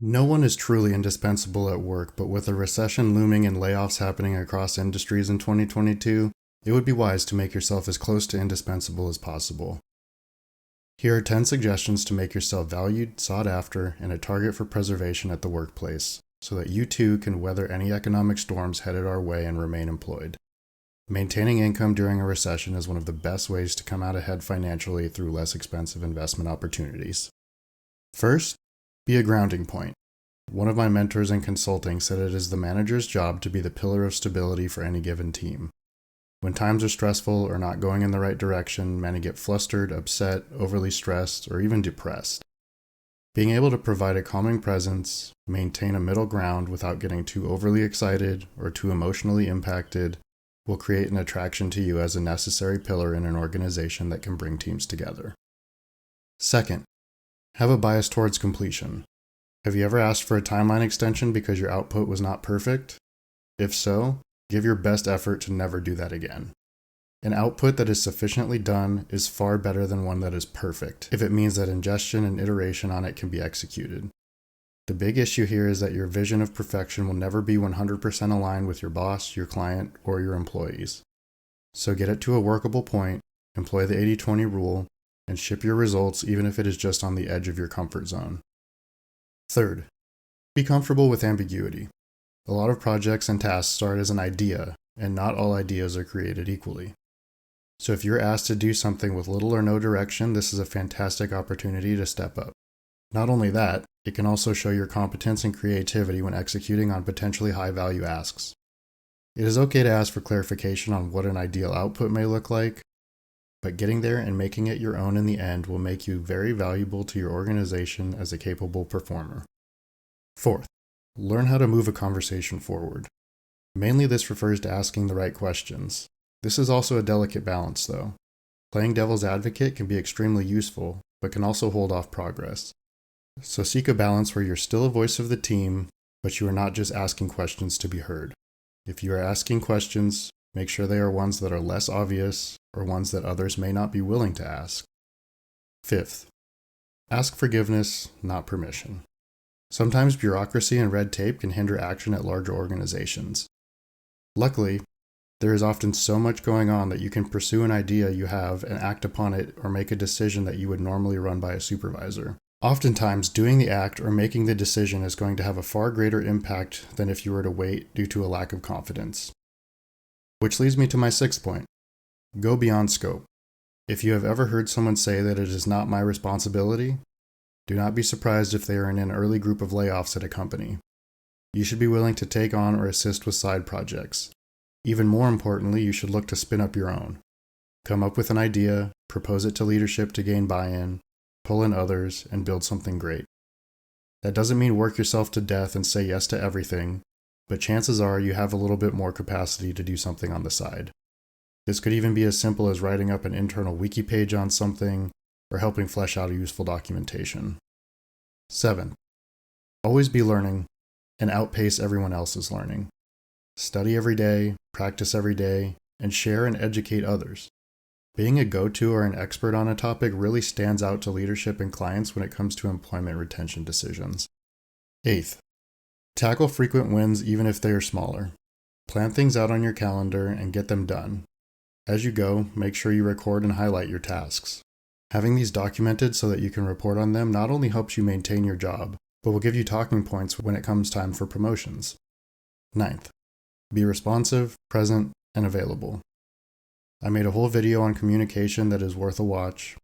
No one is truly indispensable at work, but with a recession looming and layoffs happening across industries in 2022, it would be wise to make yourself as close to indispensable as possible. Here are 10 suggestions to make yourself valued, sought after, and a target for preservation at the workplace, so that you too can weather any economic storms headed our way and remain employed. Maintaining income during a recession is one of the best ways to come out ahead financially through less expensive investment opportunities. First, be a grounding point. One of my mentors in consulting said it is the manager's job to be the pillar of stability for any given team. When times are stressful or not going in the right direction, many get flustered, upset, overly stressed, or even depressed. Being able to provide a calming presence, maintain a middle ground without getting too overly excited or too emotionally impacted, will create an attraction to you as a necessary pillar in an organization that can bring teams together. Second, have a bias towards completion. Have you ever asked for a timeline extension because your output was not perfect? If so, give your best effort to never do that again. An output that is sufficiently done is far better than one that is perfect, if it means that ingestion and iteration on it can be executed. The big issue here is that your vision of perfection will never be 100% aligned with your boss, your client, or your employees. So get it to a workable point, employ the 80-20 rule, and ship your results even if it is just on the edge of your comfort zone. Third, be comfortable with ambiguity. A lot of projects and tasks start as an idea, and not all ideas are created equally. So if you're asked to do something with little or no direction, this is a fantastic opportunity to step up. Not only that, it can also show your competence and creativity when executing on potentially high-value asks. It is okay to ask for clarification on what an ideal output may look like, but getting there and making it your own in the end will make you very valuable to your organization as a capable performer. Fourth, learn how to move a conversation forward. Mainly this refers to asking the right questions. This is also a delicate balance, though. Playing devil's advocate can be extremely useful, but can also hold off progress. So seek a balance where you're still a voice of the team, but you are not just asking questions to be heard. If you are asking questions, make sure they are ones that are less obvious or ones that others may not be willing to ask. Fifth, ask forgiveness, not permission. Sometimes bureaucracy and red tape can hinder action at larger organizations. Luckily, there is often so much going on that you can pursue an idea you have and act upon it or make a decision that you would normally run by a supervisor. Oftentimes, doing the act or making the decision is going to have a far greater impact than if you were to wait due to a lack of confidence. Which leads me to my sixth point. Go beyond scope. If you have ever heard someone say that it is not my responsibility, do not be surprised if they are in an early group of layoffs at a company. You should be willing to take on or assist with side projects. Even more importantly, you should look to spin up your own. Come up with an idea, propose it to leadership to gain buy-in, pull in others, and build something great. That doesn't mean work yourself to death and say yes to everything, but chances are you have a little bit more capacity to do something on the side. This could even be as simple as writing up an internal wiki page on something, or helping flesh out a useful documentation. 7. Always be learning, and outpace everyone else's learning. Study every day, practice every day, and share and educate others. Being a go-to or an expert on a topic really stands out to leadership and clients when it comes to employment retention decisions. 8th, tackle frequent wins even if they are smaller. Plan things out on your calendar and get them done. As you go, make sure you record and highlight your tasks. Having these documented so that you can report on them not only helps you maintain your job, but will give you talking points when it comes time for promotions. 9th, be responsive, present, and available. I made a whole video on communication that is worth a watch,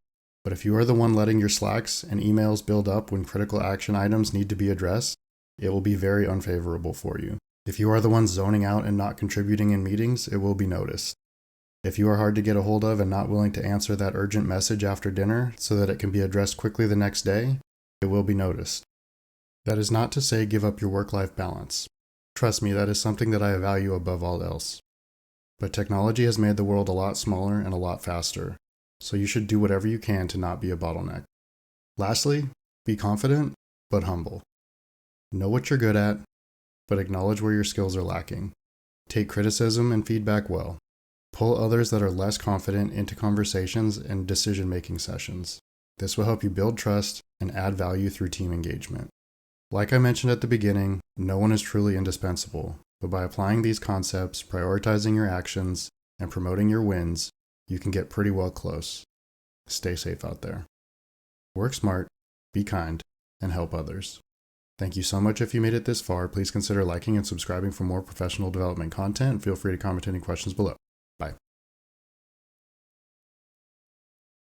but if you are the one letting your slacks and emails build up when critical action items need to be addressed, it will be very unfavorable for you. If you are the one zoning out and not contributing in meetings, it will be noticed. If you are hard to get a hold of and not willing to answer that urgent message after dinner so that it can be addressed quickly the next day, it will be noticed. That is not to say give up your work-life balance. Trust me, that is something that I value above all else. But technology has made the world a lot smaller and a lot faster, so you should do whatever you can to not be a bottleneck. Lastly, be confident, but humble. Know what you're good at, but acknowledge where your skills are lacking. Take criticism and feedback well. Pull others that are less confident into conversations and decision-making sessions. This will help you build trust and add value through team engagement. Like I mentioned at the beginning, no one is truly indispensable, but by applying these concepts, prioritizing your actions, and promoting your wins, you can get pretty well close. Stay safe out there. Work smart, be kind, and help others. Thank you so much if you made it this far. Please consider liking and subscribing for more professional development content. Feel free to comment any questions below.